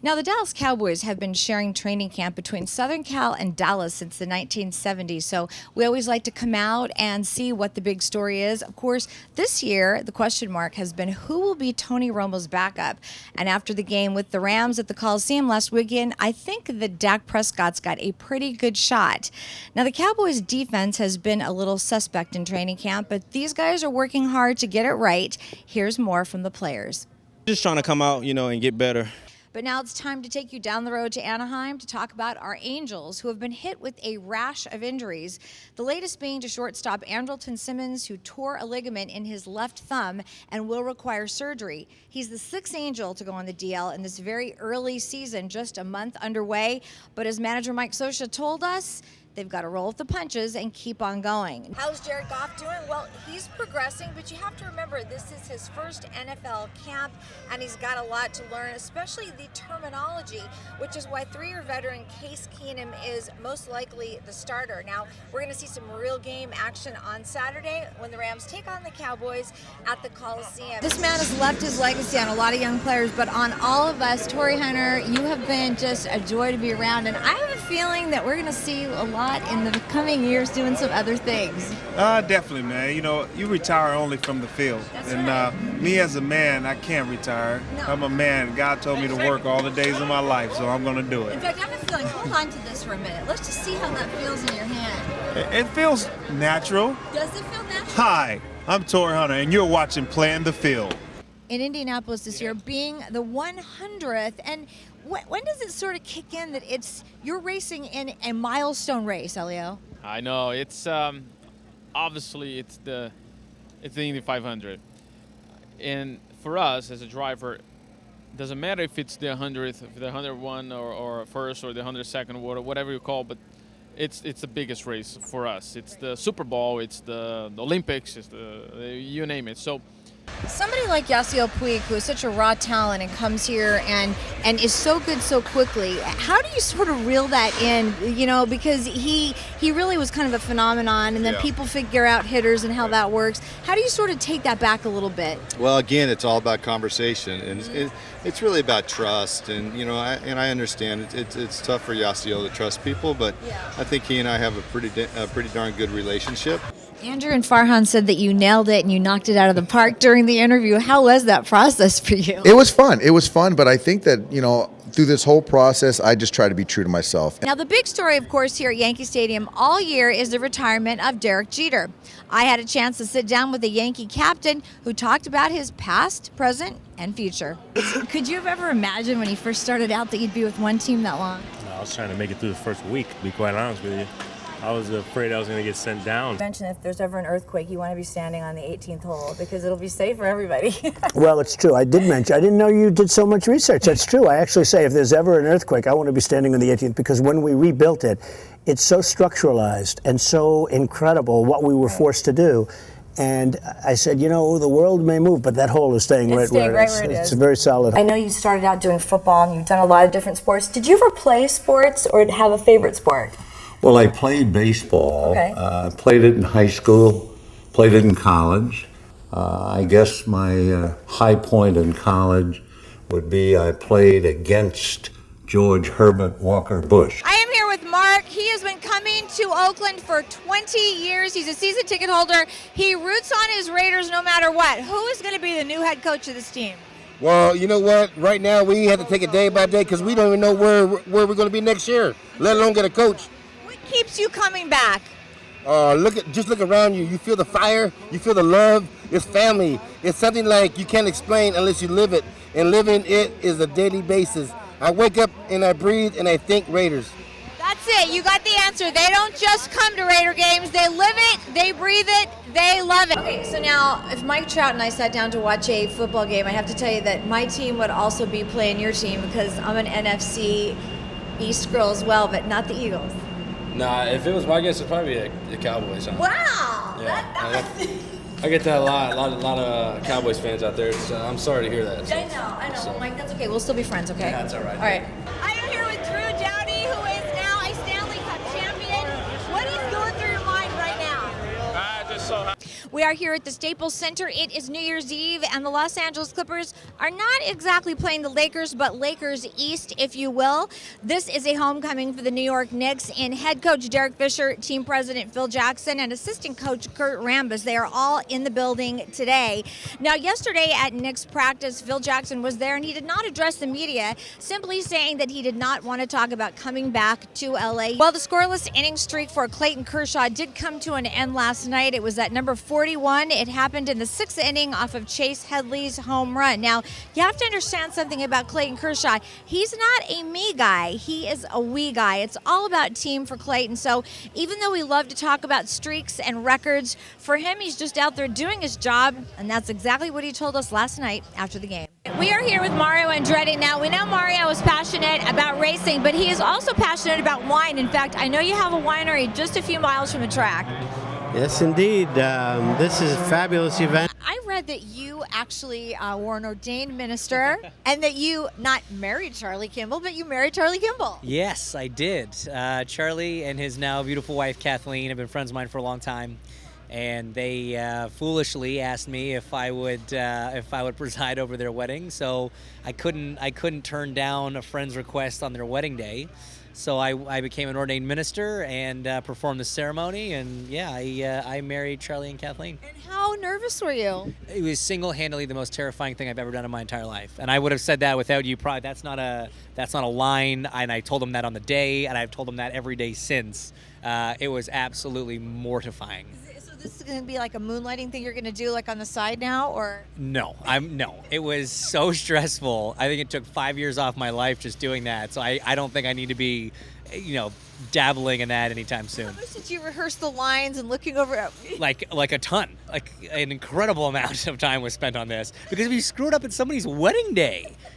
Now, the Dallas Cowboys have been sharing training camp between Southern Cal and Dallas since the 1970s, so we always like to come out and see what the big story is. Of course, this year, the question mark has been who will be Tony Romo's backup. And after the game with the Rams at the Coliseum last weekend, I think that Dak Prescott's got a pretty good shot. Now, the Cowboys' defense has been a little suspect in training camp, but these guys are working hard to get it right. Here's more from the players. Just trying to come out, and get better. But now it's time to take you down the road to Anaheim to talk about our Angels, who have been hit with a rash of injuries. The latest being to shortstop Andrelton Simmons, who tore a ligament in his left thumb and will require surgery. He's the sixth Angel to go on the DL in this very early season, just a month underway. But as manager Mike Scioscia told us, they've got to roll with the punches and keep on going. How's Jared Goff doing? Well, he's progressing, but you have to remember this is his first NFL camp, and he's got a lot to learn, especially the terminology, which is why three-year veteran Case Keenum is most likely the starter. Now, we're going to see some real game action on Saturday when the Rams take on the Cowboys at the Coliseum. This man has left his legacy on a lot of young players, but on all of us. Torrey Hunter, you have been just a joy to be around, and I have a feeling that we're going to see a lot in the coming years doing some other things. Definitely, man. You retire only from the field. That's and right. Me as a man, I can't retire. No. I'm a man. God told me to work all the days of my life, so I'm going to do In it. fact, I have a feeling, hold on to this for a minute. Let's just see how that feels in your hand. It feels natural. Does it feel natural? Hi, I'm Torrey Hunter, and you're watching Playing the Field. In Indianapolis this year, being the 100th, and when does it sort of kick in that you're racing in a milestone race, Elio? I know it's obviously it's the Indy 500, and for us as a driver, doesn't matter if it's the 100th, if the 101 or first or the 102nd or whatever you call, but it's the biggest race for us. It's the Super Bowl, it's the Olympics, it's the you name it. So. Somebody like Yasiel Puig, who is such a raw talent and comes here and is so good so quickly, how do you sort of reel that in, because he really was kind of a phenomenon, and then people figure out hitters and how that works. How do you sort of take that back a little bit? Well, again, it's all about conversation, and it's really about trust, and I understand it's tough for Yasiel to trust people, but I think he and I have a pretty darn good relationship. Andrew and Farhan said that you nailed it and you knocked it out of the park during the interview. How was that process for you? It was fun, but I think that, through this whole process, I just try to be true to myself. Now, the big story, of course, here at Yankee Stadium all year is the retirement of Derek Jeter. I had a chance to sit down with the Yankee captain who talked about his past, present, and future. Could you have ever imagined when he first started out that you'd be with one team that long? I was trying to make it through the first week, to be quite honest with you. I was afraid I was going to get sent down. Mention if there's ever an earthquake, you want to be standing on the 18th hole because it'll be safe for everybody. Well, it's true. I didn't know you did so much research. That's true. I actually say if there's ever an earthquake, I want to be standing on the 18th because when we rebuilt it, it's so structuralized and so incredible what we were forced to do. And I said, the world may move, but that hole is staying right where it is. It's very solid. I know you started out doing football and you've done a lot of different sports. Did you ever play sports or have a favorite sport? Well, I played baseball. Okay. Played it in high school, played it in college. I guess my high point in college would be I played against George Herbert Walker Bush. I am here with Mark. He has been coming to Oakland for 20 years. He's a season ticket holder. He roots on his Raiders no matter what. Who is going to be the new head coach of this team? Well, you know what? Right now we have to take it day by day because we don't even know where we're going to be next year, let alone get a coach. Keeps you coming back? Just look around you. You feel the fire. You feel the love. It's family. It's something like you can't explain unless you live it. And living it is a daily basis. I wake up and I breathe and I think Raiders. That's it. You got the answer. They don't just come to Raider games. They live it. They breathe it. They love it. Okay, so now if Mike Trout and I sat down to watch a football game, I have to tell you that my team would also be playing your team because I'm an NFC East girl as well, but not the Eagles. Nah, if it was my guess, it'd probably be the Cowboys. Huh? Wow! Yeah, I get that a lot of Cowboys fans out there. So I'm sorry to hear that. So. I know. So. Mike, that's okay. We'll still be friends, okay? Yeah, that's all right. All right. I am here with Drew Doughty, who is now a Stanley Cup champion. What is going through your mind right now? Just so happy. We are here at the Staples Center. It is New Year's Eve, and the Los Angeles Clippers are not exactly playing the Lakers, but Lakers East, if you will. This is a homecoming for the New York Knicks, and head coach Derek Fisher, team president Phil Jackson, and assistant coach Kurt Rambis. They are all in the building today. Now, yesterday at Knicks practice, Phil Jackson was there, and he did not address the media, simply saying that he did not want to talk about coming back to LA. Well, the scoreless inning streak for Clayton Kershaw did come to an end last night. It was at number 41. It happened in the 6th inning off of Chase Headley's home run. Now, you have to understand something about Clayton Kershaw. He's not a me guy. He is a we guy. It's all about team for Clayton. So even though we love to talk about streaks and records, for him, he's just out there doing his job, and that's exactly what he told us last night after the game. We are here with Mario Andretti. Now, we know Mario is passionate about racing, but he is also passionate about wine. In fact, I know you have a winery just a few miles from the track. Yes, indeed. This is a fabulous event. I read that you actually were an ordained minister and that you not married Charlie Kimball, but you married Charlie Kimball. Yes, I did. Charlie and his now beautiful wife, Kathleen, have been friends of mine for a long time. And they foolishly asked me if I would preside over their wedding. So I couldn't turn down a friend's request on their wedding day. So I became an ordained minister and performed the ceremony. And yeah, I married Charlie and Kathleen. And how nervous were you? It was single-handedly the most terrifying thing I've ever done in my entire life. And I would have said that without you. Probably that's not a line. And I told them that on the day, and I've told them that every day since. It was absolutely mortifying. This is going to be like a moonlighting thing you're going to do like on the side now, or? No. It was so stressful. I think it took 5 years off my life just doing that. So I don't think I need to be, dabbling in that anytime soon. How much did you rehearse the lines and looking over at me? Like a ton. Like an incredible amount of time was spent on this. Because if you screw it up at somebody's wedding day,